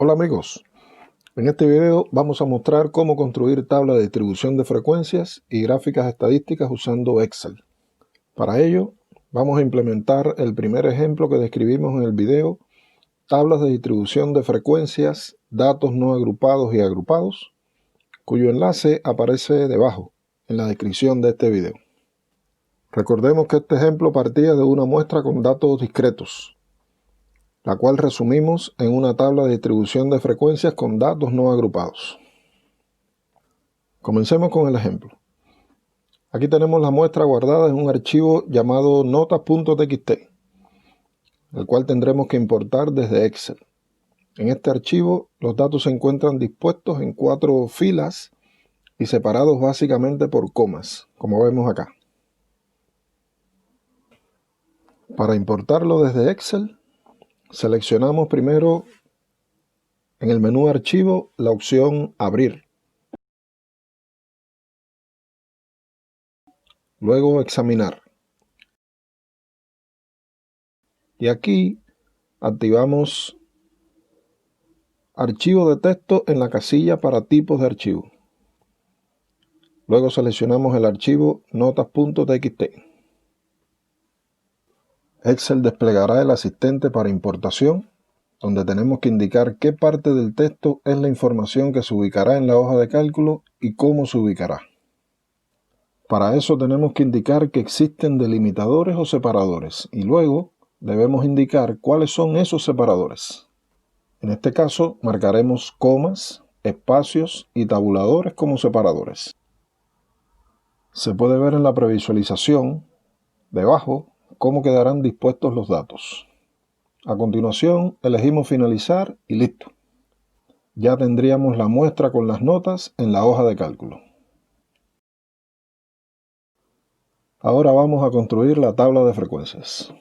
Hola amigos, en este video vamos a mostrar cómo construir tabla de distribución de frecuencias y gráficas estadísticas usando Excel. Para ello vamos a implementar el primer ejemplo que describimos en el video, tablas de distribución de frecuencias, datos no agrupados y agrupados, cuyo enlace aparece debajo en la descripción de este video. Recordemos que este ejemplo partía de una muestra con datos discretos, la cual resumimos en una tabla de distribución de frecuencias con datos no agrupados. Comencemos con el ejemplo. Aquí tenemos la muestra guardada en un archivo llamado notas.txt, el cual tendremos que importar desde Excel. En este archivo los datos se encuentran dispuestos en 4 filas y separados básicamente por comas, como vemos acá. Para importarlo desde Excel, seleccionamos primero en el menú Archivo la opción Abrir. Luego Examinar. Y aquí activamos Archivo de texto en la casilla para tipos de archivo. Luego seleccionamos el archivo notas.txt. Excel desplegará el asistente para importación, donde tenemos que indicar qué parte del texto es la información que se ubicará en la hoja de cálculo y cómo se ubicará. Para eso tenemos que indicar que existen delimitadores o separadores y luego debemos indicar cuáles son esos separadores. En este caso marcaremos comas, espacios y tabuladores como separadores. Se puede ver en la previsualización debajo cómo quedarán dispuestos los datos. A continuación elegimos finalizar y listo. Ya tendríamos la muestra con las notas en la hoja de cálculo. Ahora vamos a construir la tabla de frecuencias.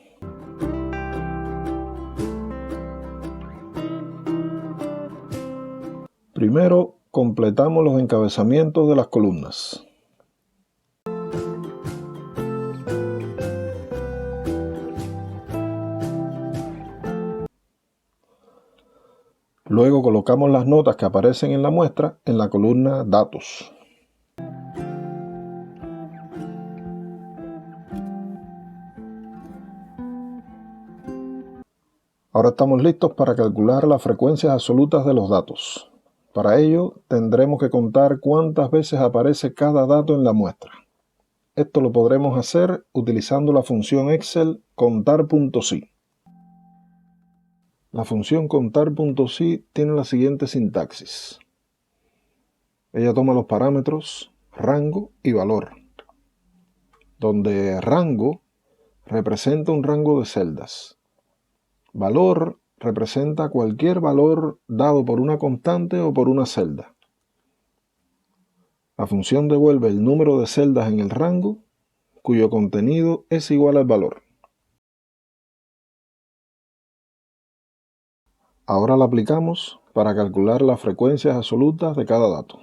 Primero completamos los encabezamientos de las columnas. Luego colocamos las notas que aparecen en la muestra en la columna Datos. Ahora estamos listos para calcular las frecuencias absolutas de los datos. Para ello tendremos que contar cuántas veces aparece cada dato en la muestra. Esto lo podremos hacer utilizando la función Excel contar.si. La función contar.si tiene la siguiente sintaxis. Ella toma los parámetros rango y valor, donde rango representa un rango de celdas. Valor representa cualquier valor dado por una constante o por una celda. La función devuelve el número de celdas en el rango, cuyo contenido es igual al valor. Ahora la aplicamos para calcular las frecuencias absolutas de cada dato.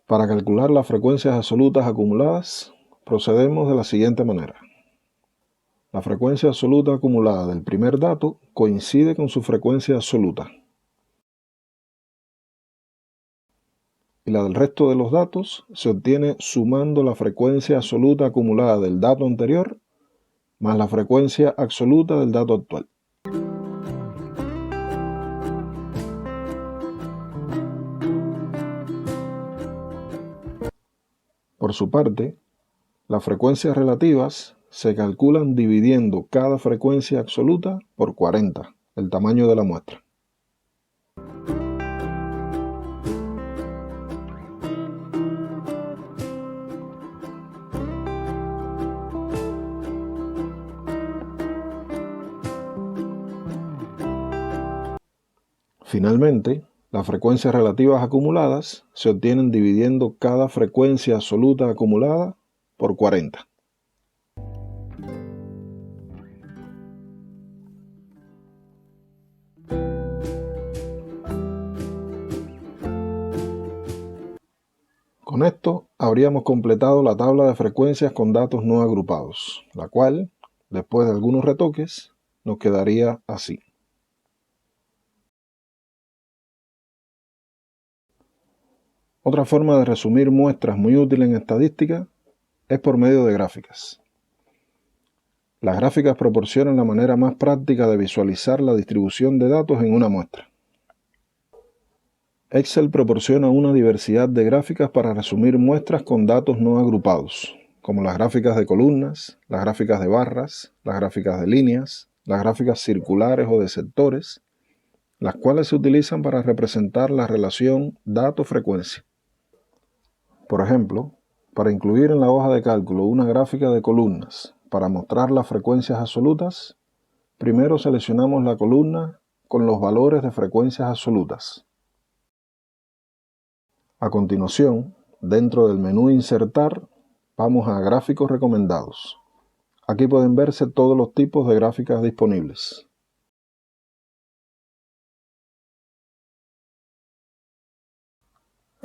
Para calcular las frecuencias absolutas acumuladas, procedemos de la siguiente manera. La frecuencia absoluta acumulada del primer dato coincide con su frecuencia absoluta. Y la del resto de los datos se obtiene sumando la frecuencia absoluta acumulada del dato anterior más la frecuencia absoluta del dato actual. Por su parte, las frecuencias relativas se calculan dividiendo cada frecuencia absoluta por 40, el tamaño de la muestra. Finalmente, las frecuencias relativas acumuladas se obtienen dividiendo cada frecuencia absoluta acumulada por 40. Con esto habríamos completado la tabla de frecuencias con datos no agrupados, la cual, después de algunos retoques, nos quedaría así. Otra forma de resumir muestras muy útil en estadística es por medio de gráficas. Las gráficas proporcionan la manera más práctica de visualizar la distribución de datos en una muestra. Excel proporciona una diversidad de gráficas para resumir muestras con datos no agrupados, como las gráficas de columnas, las gráficas de barras, las gráficas de líneas, las gráficas circulares o de sectores, las cuales se utilizan para representar la relación dato-frecuencia. Por ejemplo, para incluir en la hoja de cálculo una gráfica de columnas para mostrar las frecuencias absolutas, primero seleccionamos la columna con los valores de frecuencias absolutas. A continuación, dentro del menú Insertar, vamos a Gráficos recomendados. Aquí pueden verse todos los tipos de gráficas disponibles.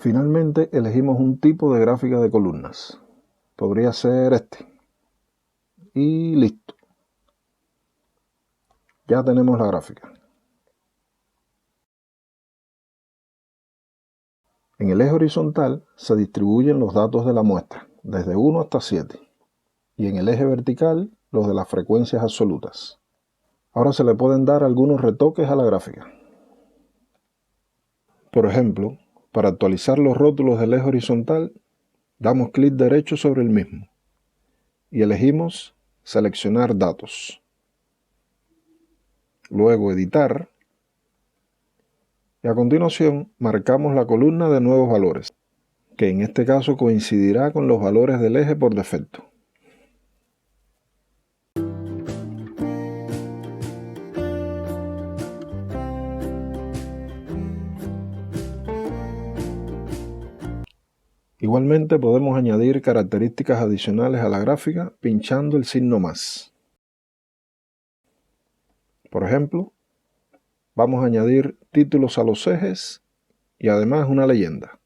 Finalmente, elegimos un tipo de gráfica de columnas. Podría ser este. Y listo. Ya tenemos la gráfica. En el eje horizontal se distribuyen los datos de la muestra, desde 1 hasta 7, y en el eje vertical los de las frecuencias absolutas. Ahora se le pueden dar algunos retoques a la gráfica. Por ejemplo, para actualizar los rótulos del eje horizontal, damos clic derecho sobre el mismo y elegimos Seleccionar datos. Luego Editar. Y a continuación marcamos la columna de nuevos valores, que en este caso coincidirá con los valores del eje por defecto. Igualmente podemos añadir características adicionales a la gráfica pinchando el signo más. Por ejemplo, vamos a añadir títulos a los ejes y además una leyenda.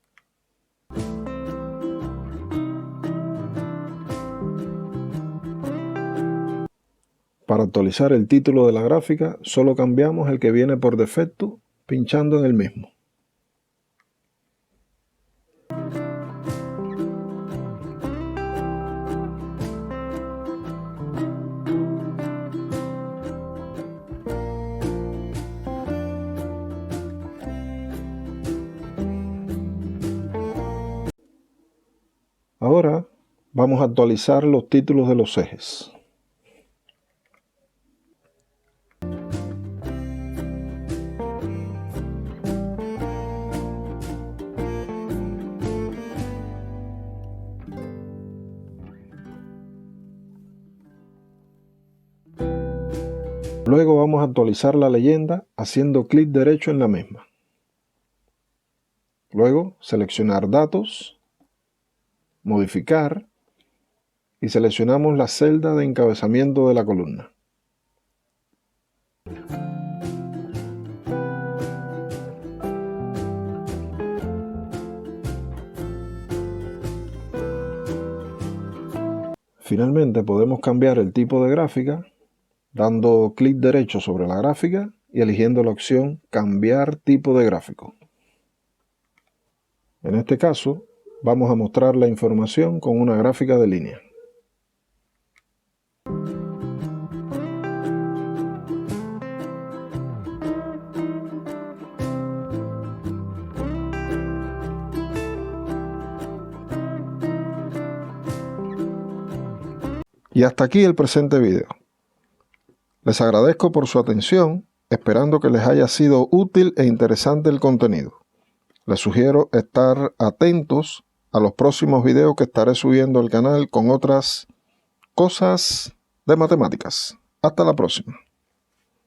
Para actualizar el título de la gráfica, solo cambiamos el que viene por defecto pinchando en el mismo. Ahora vamos a actualizar los títulos de los ejes. Luego vamos a actualizar la leyenda haciendo clic derecho en la misma. Luego seleccionar datos, modificar y seleccionamos la celda de encabezamiento de la columna. Finalmente podemos cambiar el tipo de gráfica dando clic derecho sobre la gráfica y eligiendo la opción Cambiar tipo de gráfico. En este caso, vamos a mostrar la información con una gráfica de línea. Y hasta aquí el presente video. Les agradezco por su atención, esperando que les haya sido útil e interesante el contenido. Les sugiero estar atentos a los próximos videos que estaré subiendo al canal con otras cosas de matemáticas. Hasta la próxima.